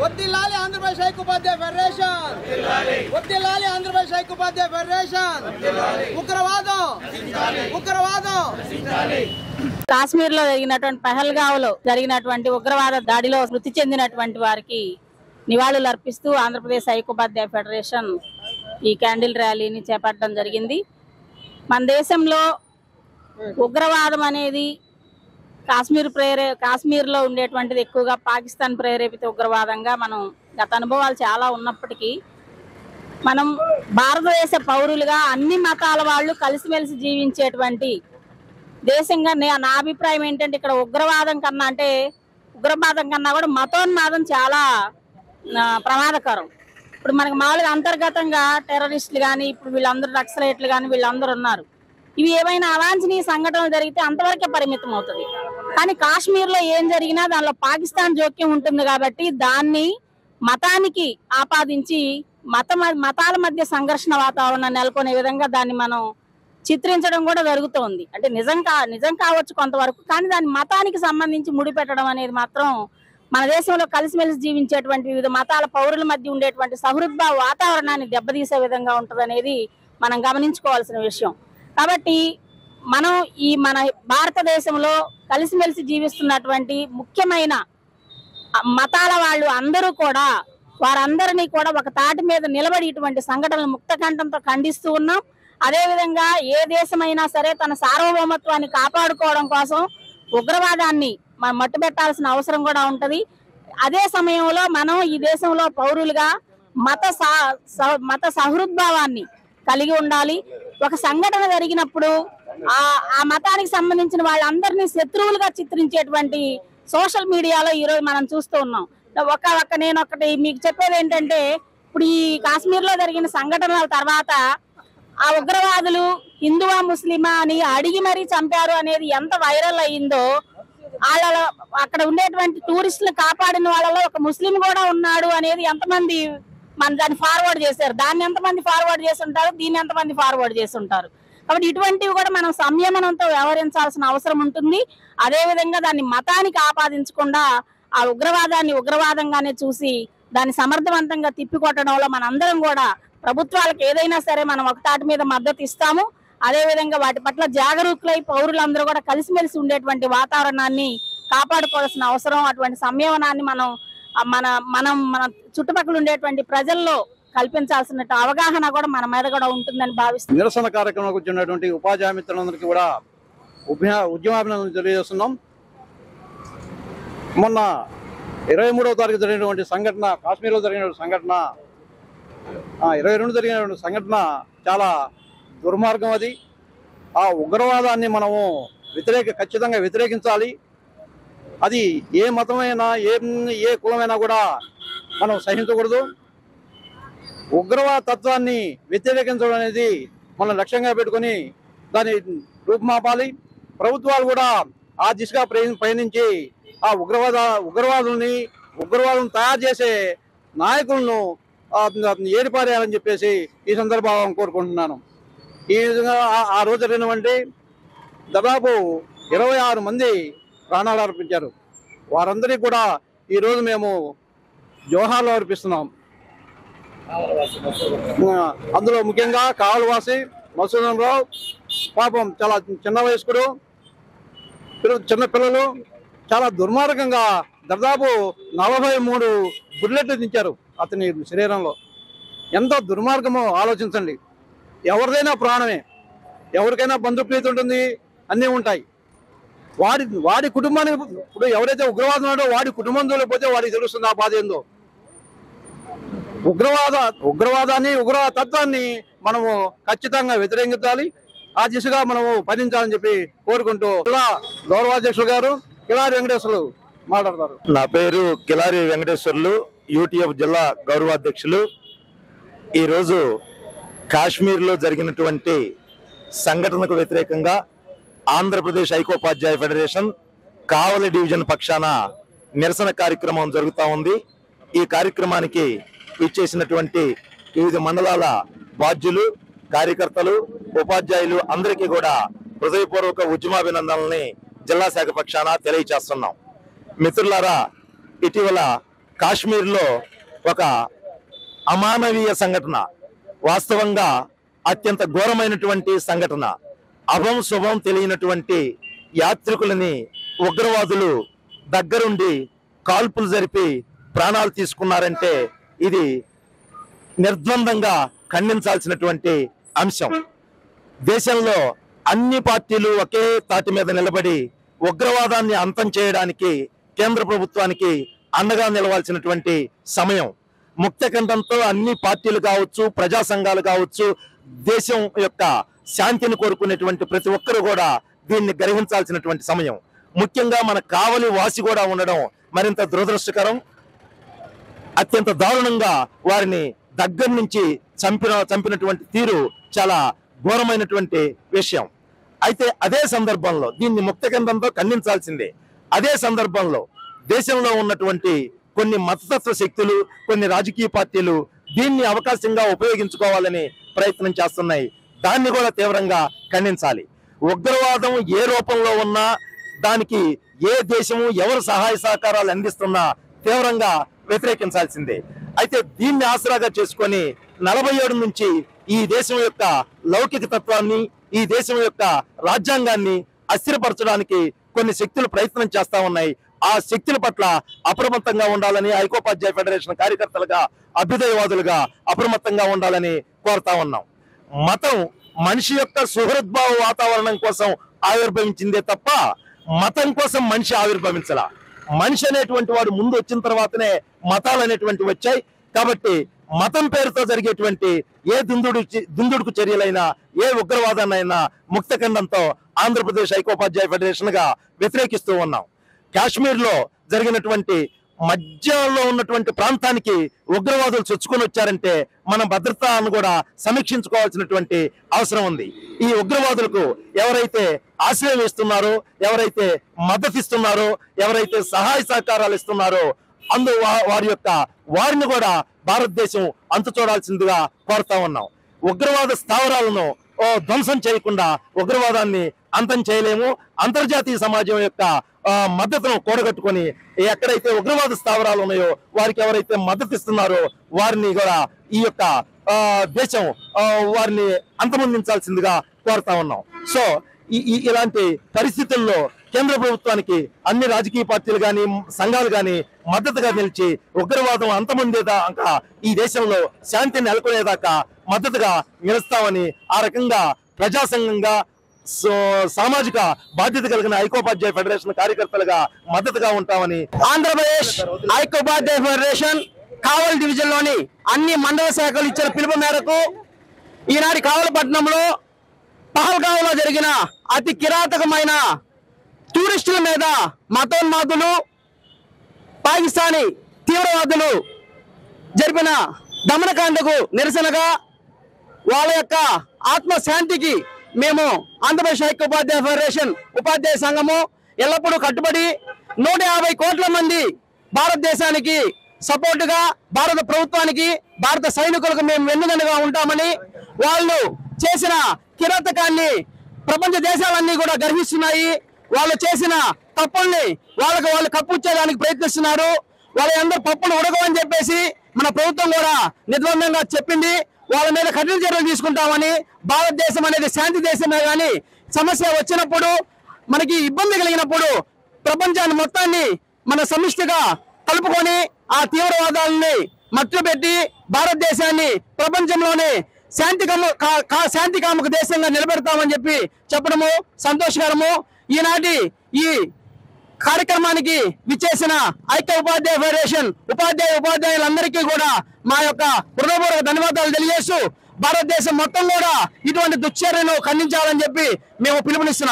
వద్దిల్లాలి Andhra Pradesh ఐక్యోపాధ్యాయ federation, వద్దిల్లాలి Andhra Pradesh ఐక్యోపాధ్యాయ federation. ఉగ్రవాదం ఉగ్రవాదం. కాశ్మీర్ లో జరిగినటువంటి పహల్గావ్ లో జరిగినటువంటి ఉగ్రవాద దాడిలో మృతి చెందినటువంటి వారికి నివాళులు అర్పిస్తూ ఆంధ్రప్రదేశ్ ఐక్యోపాధ్యాయ ఫెడరేషన్ ఈ క్యాండిల్ ర్యాలీని చేపట్టడం జరిగింది. మన దేశంలో ఉగ్రవాదం అనేది కాశ్మీర్లో ఉండేటువంటిది ఎక్కువగా పాకిస్తాన్ ప్రేరేపిత ఉగ్రవాదంగా మనం గత అనుభవాలు చాలా ఉన్నప్పటికీ మనం భారతదేశ పౌరులుగా అన్ని మతాల వాళ్ళు కలిసిమెలిసి జీవించేటువంటి దేశంగా నా అభిప్రాయం ఏంటంటే ఇక్కడ ఉగ్రవాదం కన్నా కూడా మతోన్మాదం చాలా ప్రమాదకరం. ఇప్పుడు మనకి మామూలుగా అంతర్గతంగా టెర్రరిస్టులు కానీ ఇప్పుడు వీళ్ళందరూ నక్సలైట్లు కానీ వీళ్ళందరూ ఉన్నారు. ఇవి ఏమైనా అవాంఛనీయ సంఘటనలు జరిగితే అంతవరకే పరిమితం అవుతుంది. కానీ కాశ్మీర్లో ఏం జరిగినా దానిలో పాకిస్తాన్ జోక్యం ఉంటుంది కాబట్టి దాన్ని మతానికి ఆపాదించి మతాల మధ్య సంఘర్షణ వాతావరణం నెలకొనే విధంగా దాన్ని మనం చిత్రించడం కూడా జరుగుతోంది. అంటే నిజం కావచ్చు కొంతవరకు, కానీ దాని మతానికి సంబంధించి ముడిపెట్టడం అనేది మాత్రం మన దేశంలో కలిసిమెలిసి జీవించేటువంటి వివిధ మతాల పౌరుల మధ్య ఉండేటువంటి సహృద్భావ వాతావరణాన్ని దెబ్బతీసే విధంగా ఉంటుంది అనేది మనం గమనించుకోవాల్సిన విషయం. కాబట్టి మనం మన భారతదేశంలో కలిసిమెలిసి జీవిస్తున్నటువంటి ముఖ్యమైన మతాల వాళ్ళు అందరూ కూడా వారందరినీ కూడా ఒక తాటి మీద నిలబడి ఇటువంటి సంఘటనలు ముక్తకంఠంతో ఖండిస్తూ ఉన్నాం. అదేవిధంగా ఏ దేశమైనా సరే తన సార్వభౌమత్వాన్ని కాపాడుకోవడం కోసం ఉగ్రవాదాన్ని మనం మట్టుబెట్టాల్సిన అవసరం కూడా ఉంటది. అదే సమయంలో మనం ఈ దేశంలో పౌరులుగా మత సహృద్భావాన్ని కలిగి ఉండాలి. ఒక సంఘటన జరిగినప్పుడు ఆ మతానికి సంబంధించిన వాళ్ళందరినీ శత్రువులుగా చిత్రించేటువంటి సోషల్ మీడియాలో ఈరోజు మనం చూస్తూ ఉన్నాం. నేనొకటి మీకు చెప్పేది ఏంటంటే, ఇప్పుడు ఈ కాశ్మీర్ లో జరిగిన సంఘటనల తర్వాత ఆ ఉగ్రవాదులు హిందువా ముస్లిమా అని అడిగి మరీ చంపారు అనేది ఎంత వైరల్ అయ్యిందో, వాళ్ళలో అక్కడ ఉండేటువంటి టూరిస్టులు కాపాడిన వాళ్ళలో ఒక ముస్లిం కూడా ఉన్నాడు అనేది ఎంతమంది దాన్ని ఫార్వర్డ్ చేశారు, దాన్ని ఎంతమంది ఫార్వర్డ్ చేసి ఉంటారు, దీన్ని ఎంతమంది ఫార్వర్డ్ చేసి ఉంటారు. కాబట్టి ఇటువంటివి కూడా మనం సంయమనంతో వ్యవహరించాల్సిన అవసరం ఉంటుంది. అదేవిధంగా దాన్ని మతానికి ఆపాదించకుండా ఆ ఉగ్రవాదాన్ని ఉగ్రవాదంగానే చూసి దాన్ని సమర్థవంతంగా తిప్పికొట్టడంలో మనందరం కూడా ప్రభుత్వాలకు ఏదైనా సరే మనం ఒక తాటి మీద మద్దతు ఇస్తాము. అదేవిధంగా వాటి పట్ల జాగరూకులై పౌరులందరూ కూడా కలిసిమెలిసి ఉండేటువంటి వాతావరణాన్ని కాపాడుకోవాల్సిన అవసరం, అటువంటి సంయమనాన్ని మన చుట్టుపక్కల ఉండేటువంటి ప్రజల్లో కల్పించాల్సిన అవగాహన కూడా మన మీద కూడా ఉంటుందని భావిస్తున్నాం. నిరసన కార్యక్రమానికి వచ్చినటువంటి ఉపాధ్యాయ మిత్రులందరికీ కూడా ఉద్యమాభినందనలు తెలియజేస్తున్నాం. మొన్న 23వ తారీఖు జరిగినటువంటి సంఘటన, కాశ్మీర్లో జరిగిన సంఘటన, 22 జరిగినటువంటి సంఘటన చాలా దుర్మార్గం. అది ఆ ఉగ్రవాదాన్ని మనము ఖచ్చితంగా వ్యతిరేకించాలి. అది ఏ మతమైనా ఏ కులమైనా కూడా మనం సహించకూడదు. ఉగ్రవాద తత్వాన్ని వ్యతిరేకించడం అనేది మనం లక్ష్యంగా పెట్టుకొని దాన్ని రూపుమాపాలి. ప్రభుత్వాలు కూడా ఆ దిశగా పయనించి ఆ ఉగ్రవాదం తయారు చేసే నాయకులను ఏరిపారేయాలని చెప్పేసి ఈ సందర్భంగా కోరుకుంటున్నాను. ఈ విధంగా ఆ రోజు జరిగినటువంటి దాదాపు 26 మంది ప్రాణాలు అర్పించారు. వారందరికీ కూడా ఈరోజు మేము జోహార్లు అర్పిస్తున్నాం. అందులో ముఖ్యంగా కావలవాసి మసూదన్ రావు పాపం చాలా చిన్న వయస్కుడు, చిన్న పిల్లలు చాలా దుర్మార్గంగా దాదాపు 43 బుల్లెట్లు దించారు అతని శరీరంలో. ఎంతో దుర్మార్గమో ఆలోచించండి. ఎవరిదైనా ప్రాణమే, ఎవరికైనా బంధుప్రీతి ఉంటుంది, అన్నీ ఉంటాయి. వాడి కుటుంబానికి ఇప్పుడు ఎవరైతే ఉగ్రవాదం ఉన్నాడో వాడి కుటుంబం పోతే వాడికి తెలుస్తుంది ఆ బాధ ఏందో. ఉగ్రవాదాన్ని ఉగ్రవాద తత్వాన్ని మనము ఖచ్చితంగా వ్యతిరేకించాలి. ఆ దిశగా మనము పయనించాలని చెప్పి కోరుకుంటూ గౌరవాధ్యక్షులు గారు కిలారి వెంకటేశ్వర్లు మాట్లాడతారు. నా పేరు కిలారి వెంకటేశ్వర్లు, యూటీఎఫ్ జిల్లా గౌరవాధ్యక్షులు. ఈరోజు కాశ్మీర్లో జరిగినటువంటి సంఘటనకు వ్యతిరేకంగా ఆంధ్రప్రదేశ్ ఐకోపాధ్యాయ ఫెడరేషన్ కావలి డివిజన్ పక్షాన నిరసన కార్యక్రమం జరుగుతూ ఉంది. ఈ కార్యక్రమానికి ఇచ్చేసినటువంటి వివిధ మండలాల బాధ్యులు, కార్యకర్తలు, ఉపాధ్యాయులు అందరికీ కూడా హృదయపూర్వక ఉద్యమాభినందనల్ని జిల్లా శాఖ పక్షాన తెలియజేస్తున్నాం. మిత్రులారా, ఇటీవల కాశ్మీర్లో ఒక అమానవీయ సంఘటన, వాస్తవంగా అత్యంత ఘోరమైనటువంటి సంఘటన. అభం శుభం తెలియనటువంటి యాత్రికులని ఉగ్రవాదులు దగ్గరుండి కాల్పులు జరిపి ప్రాణాలు తీసుకున్నారంటే ఇది నిర్ద్వందంగా ఖండించాల్సినటువంటి అంశం. దేశంలో అన్ని పార్టీలు ఒకే తాటి మీద నిలబడి ఉగ్రవాదాన్ని అంతం చేయడానికి కేంద్ర ప్రభుత్వానికి అండగా నిలవాల్సినటువంటి సమయం. ముక్తకంఠంతో అన్ని పార్టీలు కావచ్చు, ప్రజా సంఘాలు కావచ్చు, దేశం యొక్క శాంతిని కోరుకునేటువంటి ప్రతి ఒక్కరు కూడా దీన్ని గ్రహించాల్సినటువంటి సమయం. ముఖ్యంగా మన కావలి వాసి కూడా ఉండడం మరింత దురదృష్టకరం. అత్యంత దారుణంగా వారిని దగ్గర నుంచి చంపినటువంటి తీరు చాలా ఘోరమైనటువంటి విషయం. అయితే అదే సందర్భంలో దీన్ని ముక్తకంఠంతో ఖండించాల్సిందే. అదే సందర్భంలో దేశంలో ఉన్నటువంటి కొన్ని మతతత్వ శక్తులు, కొన్ని రాజకీయ పార్టీలు దీన్ని అవకాశంగా ఉపయోగించుకోవాలని ప్రయత్నం చేస్తున్నాయి. దాన్ని కూడా తీవ్రంగా ఖండించాలి. ఉగ్రవాదం ఏ రూపంలో ఉన్నా దానికి ఏ దేశము ఎవరు సహాయ సహకారాలు అందిస్తున్నా తీవ్రంగా వ్యతిరేకించాల్సిందే. అయితే దీన్ని ఆసరాగా చేసుకొని 47 నుంచి ఈ దేశం యొక్క లౌకిక తత్వాన్ని, ఈ దేశం యొక్క రాజ్యాంగాన్ని అస్థిరపరచడానికి కొన్ని శక్తులు ప్రయత్నం చేస్తా ఉన్నాయి. ఆ శక్తుల పట్ల అప్రమత్తంగా ఉండాలని ఐకోపాధ్యాయ ఫెడరేషన్ కార్యకర్తలుగా, అభ్యుదయవాదులుగా అప్రమత్తంగా ఉండాలని కోరుతా ఉన్నాం. మతం మనిషి యొక్క సుహృద్భావ వాతావరణం కోసం ఆవిర్భవించిందే తప్ప మతం కోసం మనిషి ఆవిర్భవించలా. మనిషి అనేటువంటి వాడు ముందు వచ్చిన తర్వాతనే మతాలు అనేటువంటి వచ్చాయి. కాబట్టి మతం పేరుతో జరిగేటువంటి ఏ దుందుడుకు చర్యలైనా, ఏ ఉగ్రవాదాన్నైనా ముక్తఖండంతో ఆంధ్రప్రదేశ్ ఐకోపాధ్యాయ ఫెడరేషన్ గా వ్యతిరేకిస్తూ ఉన్నాం. కాశ్మీర్లో జరిగినటువంటి మధ్యలో ఉన్నటువంటి ప్రాంతానికి ఉగ్రవాదులు చొచ్చుకొని వచ్చారంటే మనం భద్రతను కూడా సమీక్షించుకోవాల్సినటువంటి అవసరం ఉంది. ఈ ఉగ్రవాదులకు ఎవరైతే ఆశ్రయం ఇస్తున్నారో, ఎవరైతే మద్దతు ఇస్తున్నారో, ఎవరైతే సహాయ సహకారాలు ఇస్తున్నారో వారిని కూడా భారతదేశం అంతు చూడాల్సిందిగా కోరుతా ఉన్నాం. ఉగ్రవాద స్థావరాలను ధ్వంసం చేయకుండా ఉగ్రవాదాన్ని అంతం చేయలేము. అంతర్జాతీయ సమాజం యొక్క మద్దతును కూడగట్టుకొని ఎక్కడైతే ఉగ్రవాద స్థావరాలు ఉన్నాయో వారికి ఎవరైతే మద్దతు ఇస్తున్నారో వారిని కూడా ఈ యొక్క దేశం వారిని అంతమొందించాల్సిందిగా కోరుతా ఉన్నాం. సో ఇలాంటి పరిస్థితుల్లో కేంద్ర ప్రభుత్వానికి అన్ని రాజకీయ పార్టీలు కానీ, సంఘాలు కానీ మద్దతుగా నిలిచి ఉగ్రవాదం అంతమొందేదాకా, ఈ దేశంలో శాంతి నెలకొనేదాకా మద్దతుగా నిలుస్తామని, ఆ రకంగా ప్రజా సంఘంగా, సామాజిక బాధ్యత కలిగిన ఐకోపాధ్యాయ ఫెడరేషన్ కార్యకర్తలుగా మద్దతుగా ఉంటామని ఆంధ్రప్రదేశ్ ఐకోపాధ్యాయ ఫెడరేషన్ కావలి డివిజన్ లోని అన్ని మండల శాఖలు ఇచ్చిన పిలుపు మేరకు ఈనాటి కావలిపట్నంలో పహల్గాంలో జరిగిన అతి కిరాతకమైన టూరిస్టుల మీద మతోన్మాదులు, పాకిస్తానీ తీవ్రవాదులు జరిపిన దమనకాండకు నిరసనగా వాళ్ళ యొక్క ఆత్మశాంతికి మేము ఆంధ్రప్రదేశ్ ఐకోపాధ్యాయ ఫెడరేషన్ ఉపాధ్యాయ సంఘము ఎల్లప్పుడూ కట్టుబడి 150 కోట్ల మంది భారతదేశానికి సపోర్టుగా, భారత ప్రభుత్వానికి, భారత సైనికులకు మేము వెన్నుదన్నుగా ఉంటామని, వాళ్ళు చేసిన కిరాతకాన్ని ప్రపంచ దేశాలన్నీ కూడా గర్విస్తున్నాయి. వాళ్ళు చేసిన తప్పుల్ని వాళ్ళు కప్పుచ్చేదానికి ప్రయత్నిస్తున్నారు. వాళ్ళందరూ పప్పులు ఉడకమని చెప్పేసి మన ప్రభుత్వం కూడా నిర్బంధంగా చెప్పింది. వాళ్ళ మీద కఠిన చర్యలు తీసుకుంటామని, భారతదేశం అనేది శాంతి దేశమే కానీ సమస్య వచ్చినప్పుడు, మనకి ఇబ్బంది కలిగినప్పుడు ప్రపంచాన్ని మొత్తాన్ని మన సమిష్టిగా కలుపుకొని ఆ తీవ్రవాదాలని మట్టులు పెట్టి భారతదేశాన్ని ప్రపంచంలోనే శాంతికామక దేశంగా నిలబెడతామని చెప్పి చెప్పడము సంతోషకరము. ఈనాటి ఈ కార్యక్రమానికి విచ్చేసిన ఐక్య ఉపాధ్యాయ ఫెడరేషన్ ఉపాధ్యాయులందరికీ కూడా మా యొక్క హృదయపూర్వక ధన్యవాదాలు తెలియజేస్తూ భారతదేశం మొత్తం కూడా ఇటువంటి దుశ్చర్యను ఖండించాలని చెప్పి మేము పిలుపునిస్తున్నాం.